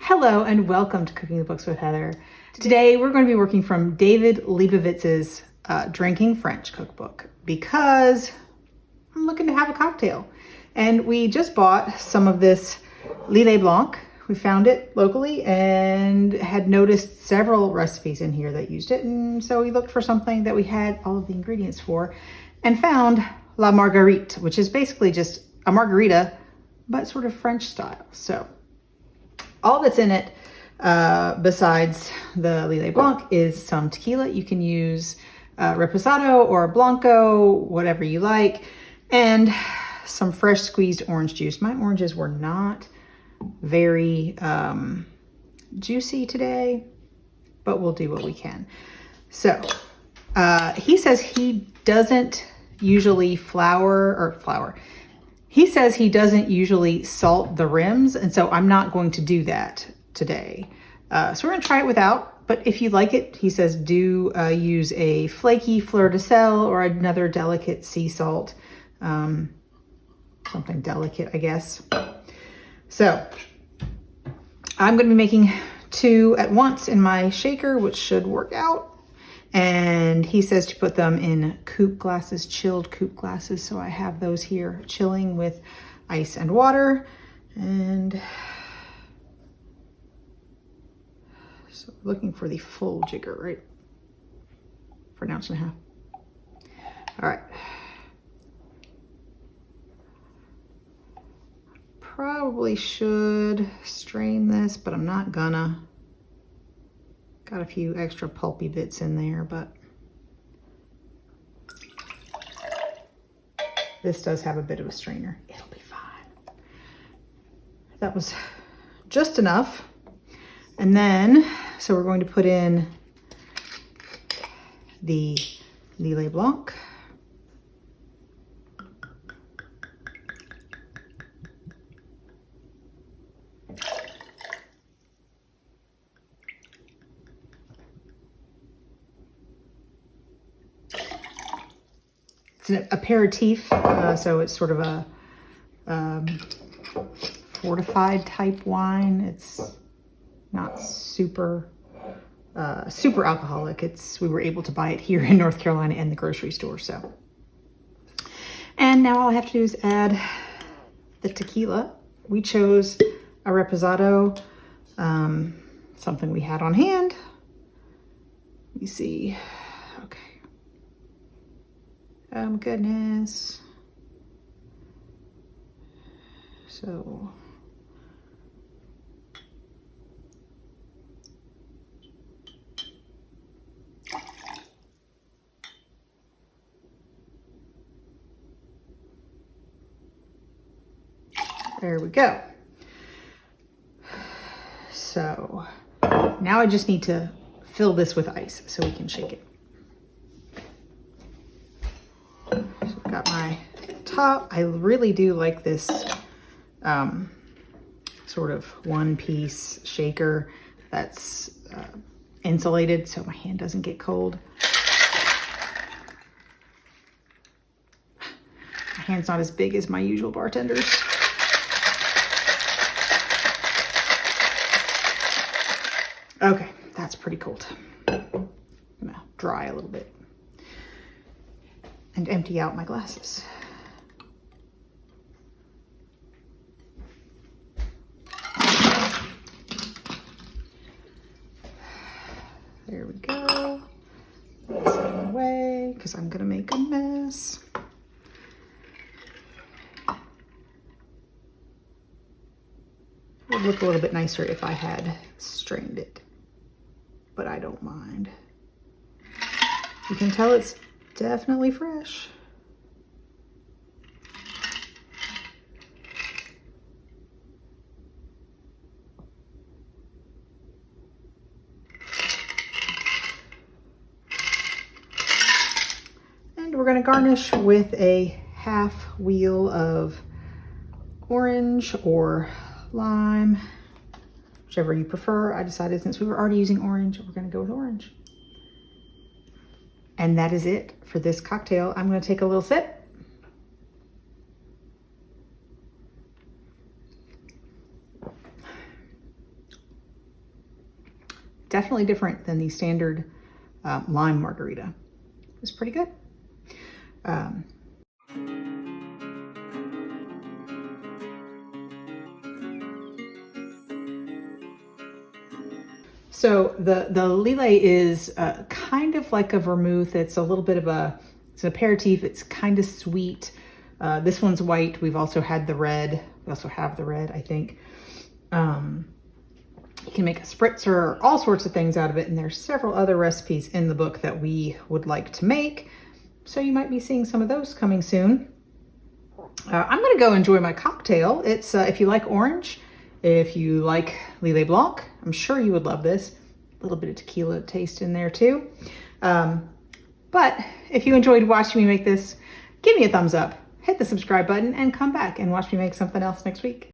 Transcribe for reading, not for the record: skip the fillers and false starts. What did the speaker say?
Hello and welcome to Cooking the Books with Heather. Today we're going to be working from David Leibovitz's Drinking French cookbook because I'm looking to have a cocktail. And we just bought some of this Lillet Blanc. We found it locally and had noticed several recipes in here that used it. And so we looked for something that we had all of the ingredients for and found La Marguerite, which is basically just a margarita, but sort of French style. So all that's in it, besides the Lillet Blanc, is some tequila. You can use Reposado or Blanco, whatever you like, and some fresh squeezed orange juice. My oranges were not very juicy today, but we'll do what we can. So he says he doesn't usually He says he doesn't usually salt the rims, and so I'm not going to do that today. So we're gonna try it without, but if you like it, he says do use a flaky fleur de sel or another delicate sea salt. Something delicate, I guess. So I'm gonna be making 2 at once in my shaker, which should work out. And he says to put them in coupe glasses, chilled coupe glasses. So I have those here chilling with ice and water. And so looking for the full jigger, right? For an ounce and a half. All right. Probably should strain this, but I'm not gonna. Got a few extra pulpy bits in there, but this does have a bit of a strainer. It'll be fine. That was just enough. And then, so we're going to put in the Lillet Blanc. It's an aperitif, so it's sort of a fortified type wine. It's not super alcoholic. We were able to buy it here in North Carolina in the grocery store. So, and now all I have to do is add the tequila. We chose a Reposado, something we had on hand. Let me see. Okay. Oh my goodness. So there we go. So now I just need to fill this with ice so we can shake it. Got my top. I really do like this sort of one-piece shaker that's insulated so my hand doesn't get cold. My hand's not as big as my usual bartender's. Okay, that's pretty cold. I'm gonna dry a little bit and empty out my glasses. There we go. Put this out of the way because I'm gonna make a mess. It would look a little bit nicer if I had strained it, but I don't mind. You can tell it's definitely fresh. And we're going to garnish with a half wheel of orange or lime, whichever you prefer. I decided since we were already using orange, we're going to go with orange. And that is it for this cocktail. I'm going to take a little sip. definitely different than the standard lime margarita. It was pretty good. So the Lillet is kind of like a vermouth. It's a little bit of it's an aperitif. It's kind of sweet. This one's white. We've also had the red. We also have the red, I think. You can make a spritzer, all sorts of things out of it. And there's several other recipes in the book that we would like to make. So you might be seeing some of those coming soon. I'm going to go enjoy my cocktail. It's if you like orange, if you like Lillet Blanc, I'm sure you would love this. A little bit of tequila taste in there too. But if you enjoyed watching me make this, give me a thumbs up, hit the subscribe button, and come back and watch me make something else next week.